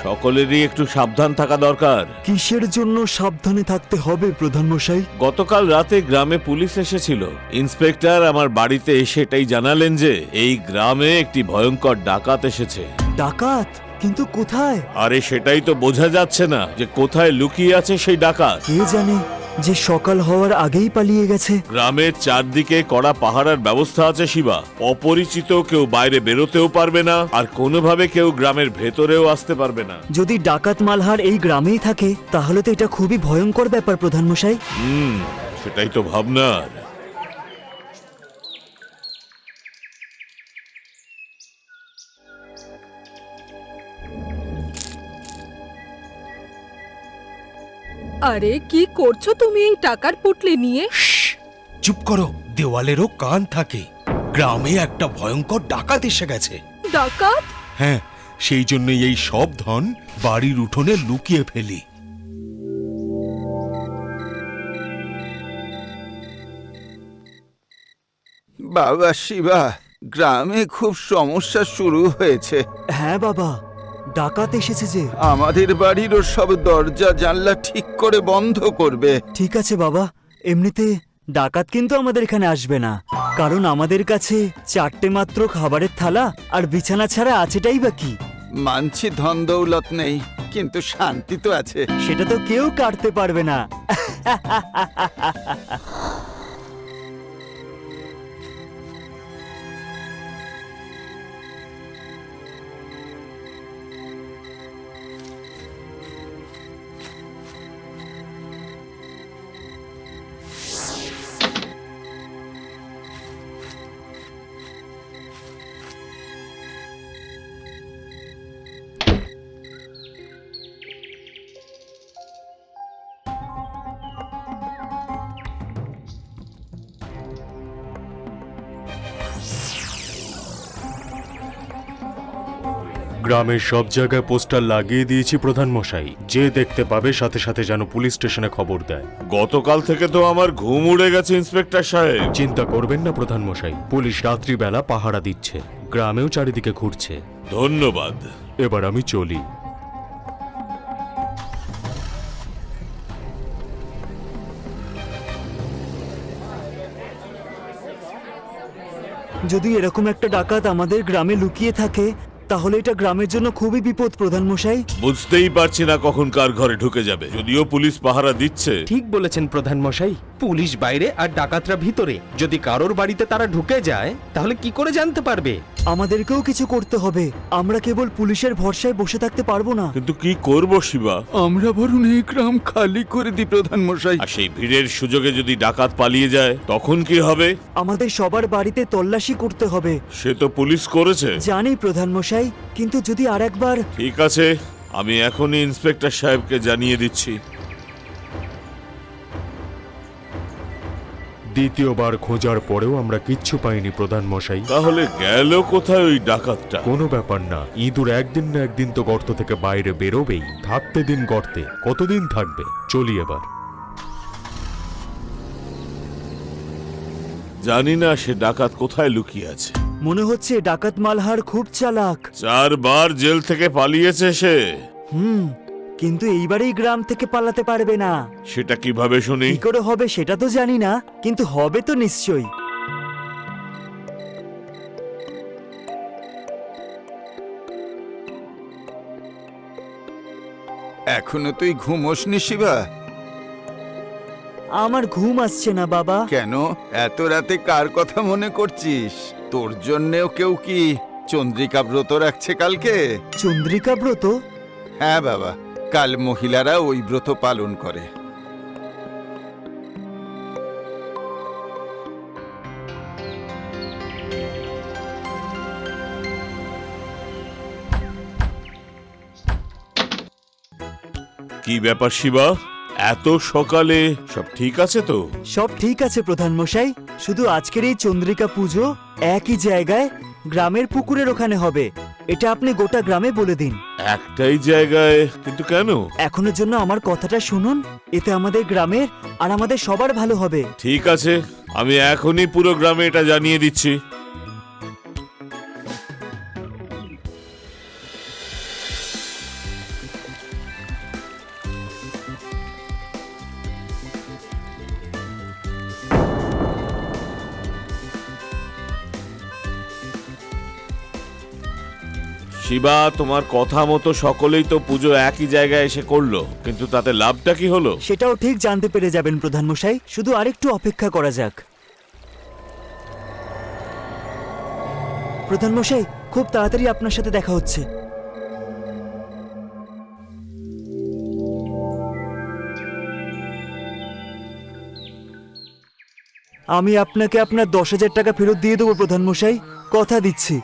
সকলেরই একটু সাবধান থাকা দরকার। কিসের জন্য সাবধানে থাকতে হবে প্রধান মশাই? গতকাল রাতে গ্রামে পুলিশ এসেছিল। ইন্সপেক্টর আমার বাড়িতে এসে এটাই জানালেন যে এই গ্রামে একটি ভয়ঙ্কর ডাকাত এসেছে। ডাকাত? কিন্তু কোথায়? আরে সেটাই তো বোঝা যাচ্ছে না যে কোথায় লুকিয়ে আছে সেই ডাকাত। কে জানে যে সকাল হওয়ার আগেই পালিয়ে গেছে। গ্রামের চারদিকে কড়া পাহারার ব্যবস্থা আছে শিবা। অপরিচিত কেউ বাইরে বেরোতেও পারবে না, আর কোনোভাবে কেউ গ্রামের ভেতরেও আসতে পারবে না। যদি ডাকাত মালহার এই গ্রামেই থাকে তাহলে তো এটা খুবই ভয়ঙ্কর ব্যাপার প্রধান মশাই। সেটাই তো ভাবনার। আরে কি করছো তুমি এই টাকার পুটলি নিয়ে? চুপ করো, দেওয়ালেরও কান থাকে। গ্রামে একটা ভয়ঙ্কর ডাকাত এসে গেছে। ডাকাত? হ্যাঁ, সেই জন্যই এই সব ধন বাড়ির উঠোনে লুকিয়ে ফেলি। বাবা শিবা, গ্রামে খুব সমস্যা শুরু হয়েছে। হ্যাঁ বাবা, ডাকাত এসেছে যে। আমাদের বাড়িরও সব দরজা জানলা ঠিক করে বন্ধ করবে। ঠিক আছে বাবা, এমনিতে ডাকাত কিন্তু আমাদের এখানে আসবে না, কারণ আমাদের কাছে 4টে মাত্র খাবারের থালা আর বিছানা ছাড়া আছেটাই বাকি। মানছি ধন দৌলত নেই, কিন্তু শান্তি তো আছে। সেটা তো কেউ কাটতে পারবে না। গ্রামের সব জায়গায় পোস্টার লাগিয়ে দিয়েছি প্রধান মশাই, যে দেখতে পাবে সাথে সাথে যেন পুলিশ স্টেশনে খবর দেয়। গতকাল থেকে তো আমার ঘুম উড়ে গেছে ইন্সপেক্টর সাহেব। চিন্তা করবেন না প্রধান মশাই, পুলিশ রাত্রিবেলা পাহারা দিচ্ছে, গ্রামেও চারিদিকে ঘুরছে। ধন্যবাদ। এবার আমি চলি। যদি এরকম একটা ডাকাত আমাদের গ্রামে লুকিয়ে থাকে তাহলে এটা গ্রামের জন্য খুবই বিপদ প্রধান মশাই। বুঝতেই পারছি না কখন কার ঘরে ঢুকে যাবে। যদিও পুলিশ পাহারা দিচ্ছে। ঠিক বলেছেন প্রধান মশাই, পুলিশ বাইরে আর ডাকাতরা ভিতরে। যদি কারোর বাড়িতে তারা ঢুকে যায় তাহলে কি করে জানতে পারবে? আমাদেরকেও কিছু করতে হবে, আমরা কেবল পুলিশের ভরসায় বসে থাকতে পারবো না। কিন্তু কি করব শিবা? আমরা বরং এই গ্রাম খালি করে দিই প্রধান মশাই। আর সেই ভিড়ের সুযোগে যদি ডাকাত পালিয়ে যায় তখন কি হবে? আমাদের সবার বাড়িতে তল্লাশি করতে হবে। সে তো পুলিশ করেছে। জানি প্রধান মশাই, কিন্তু যদি আরেকবার। ঠিক আছে, আমি এখনই ইন্সপেক্টর সাহেবকে জানিয়ে দিচ্ছি। দ্বিতীয়বার খোঁজার পরেও আমরা কিচ্ছু পাইনি প্রধান মশাই। তাহলে গেল কোথায় ওই ডাকাতটা? কোনো ব্যাপার না, ইঁদুর একদিন না একদিন তো গর্ত থেকে বাইরে বেরোবেই। থাকতে দিন গর্তে, কতদিন থাকবে। চলি এবার। জানি না সে ডাকাত কোথায় লুকিয়ে আছে। মনে হচ্ছে ডাকাত মালহার খুব চালাক। 4 বার জেল থেকে পালিয়েছে সে। কিন্তু এইবারেই গ্রাম থেকে পালাতে পারবে না। সেটা কিভাবে শুনি? কি করে হবে সেটা তো জানি না, কিন্তু হবে তো নিশ্চয়ই। এখনো তুই ঘুমোসনি শিবা? আমার ঘুম আসছে না বাবা। কেন এত রাতে কার কথা মনে করছিস? তোর জন্যেও কেউ কি চন্দ্রিকা ব্রত রাখছে কালকে? চন্দ্রিকা ব্রত? হ্যাঁ বাবা, কাল মহিলারা ওই ব্রত পালন করে। কি ব্যাপার শিবা, এত সকালে? সব ঠিক আছে তো? সব ঠিক আছে প্রধান মশাই, শুধু আজকের এই চন্দ্রিকা পুজো একই জায়গায় গ্রামের পুকুরের ওখানে হবে। এটা আপনি গোটা গ্রামে বলে দিন। একটাই জায়গায়? কিন্তু কেন? এখনের জন্য আমার কথাটা শুনুন, এতে আমাদের গ্রামের আর আমাদের সবার ভালো হবে। ঠিক আছে, আমি এখনই পুরো গ্রামে এটা জানিয়ে দিচ্ছি। শিবা, তোমার কথা মতো সকলেই তো পুজো একই জায়গায় এসে করলো, কিন্তু তাতে লাভটা কি হলো? সেটাও ঠিক জানতে পেরে যাবেন প্রধান মশাই, শুধু আরেকটু অপেক্ষা করা যাক। প্রধান মশাই, খুব তাড়াতাড়ি আপনার সাথে দেখা হচ্ছে। আমি আপনাকে আপনার 10,000 টাকা ফেরত দিয়ে দেবো প্রধান মশাই, কথা দিচ্ছি।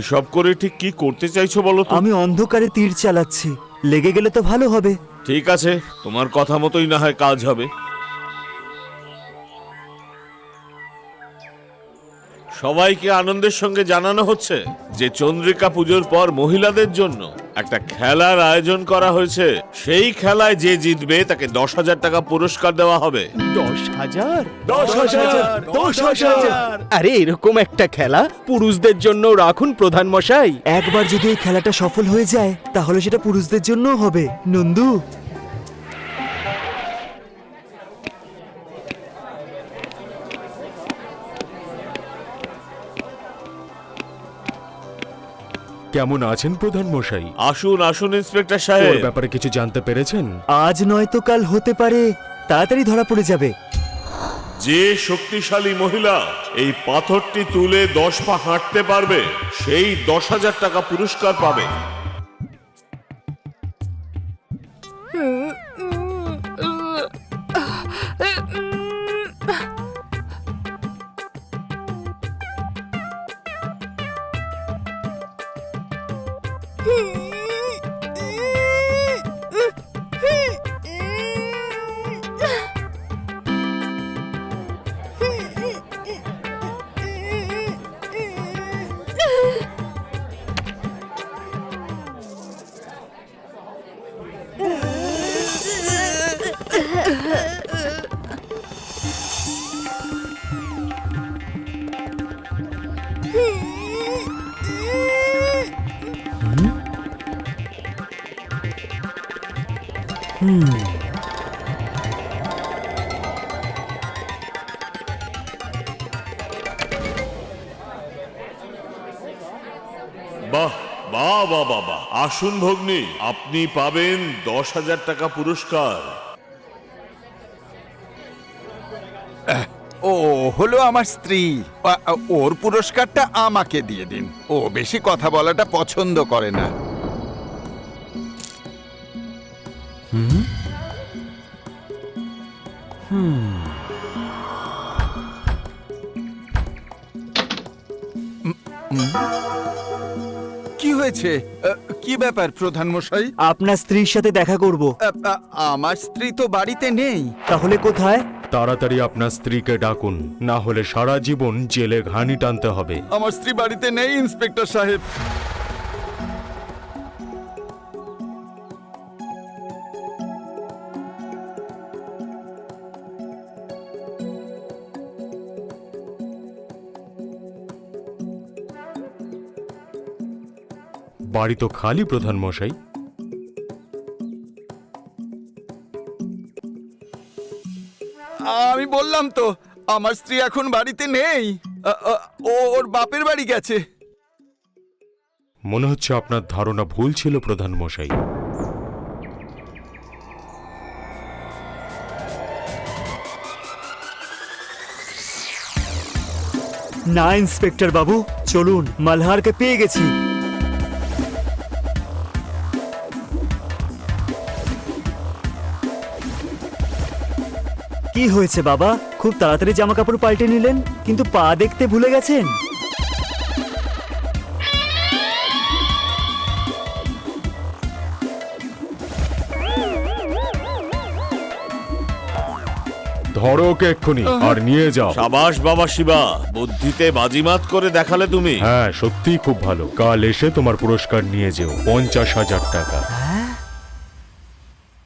এসব করে ঠিক কি করতে চাইছো বলো তো? আমি অন্ধকারে তীর চালাচ্ছি, লেগে গেলে তো ভালো হবে। ঠিক আছে, তোমার কথা মতোই না হয় কাজ হবে। সবাইকে আনন্দের সঙ্গে জানানো হচ্ছে যে চন্দ্রিকা পুজোর পর মহিলাদের জন্য একটা খেলার আয়োজন করা হয়েছে। সেই খেলায় যে জিতবে তাকে 10,000 টাকা পুরস্কার দেওয়া হবে। 10,000? 10,000? আরে এরকম একটা খেলা পুরুষদের জন্য রাখুন প্রধান মশাই। একবার যদি এই খেলাটা সফল হয়ে যায় তাহলে সেটা পুরুষদের জন্যও হবে। নন্দু, কেমন আছেন প্রধান মশাই? আসুন আসুন ইন্সপেক্টর ওর সাহেব। ব্যাপারে কিছু জানতে পেরেছেন? আজ নয়তো কাল হতে পারে, তাড়াতাড়ি ধরা পড়ে যাবে। যে শক্তিশালী মহিলা এই পাথরটি তুলে 10 পা হাঁটতে পারবে সেই 10,000 টাকা পুরস্কার পাবে। বাহ বাহ বাহ বাহ বাহ। আসুন ভগ্নী, আপনি পাবেন 10,000 টাকা পুরস্কার। ও হলো আমার স্ত্রী, ওর পুরস্কারটা আমাকে দিয়ে দিন। ও বেশি কথা বলাটা পছন্দ করে না। কি হয়েছে? কি ব্যাপার প্রধান মশাই? আপনার স্ত্রীর সাথে দেখা করব। আমার স্ত্রী তো বাড়িতে নেই। তাহলে কোথায়? তাড়াতাড়ি আপনার স্ত্রীকে ডাকুন, না হলে সারা জীবন জেলে ঘানি টানতে হবে। আমার স্ত্রী বাড়িতে নেই ইন্সপেক্টর সাহেব। বাড়ি তো খালি প্রধান মশাই। আমি বললাম তো আমার স্ত্রী এখন বাড়িতে নেই। ও ওর বাপের বাড়ি গেছে। মনে হচ্ছে আপনার ধারণা ভুল ছিল প্রধান মশাই। না ইন্সপেক্টর বাবু, চলুন, মালহারকে পেয়ে গেছি। কি হয়েছে বাবা, খুব তাড়াতাড়ি জামা কাপড় পাল্টে নিলেন, কিন্তু পা দেখতে ভুলে গেছেন? ধরো ওকে এক্ষুনি আর নিয়ে যাও। সাবাস বাবা শিবা, বুদ্ধিতে বাজিমাত করে দেখালে তুমি। হ্যাঁ, সত্যিই খুব ভালো। কাল এসে তোমার পুরস্কার নিয়ে যেও, 50,000 টাকা।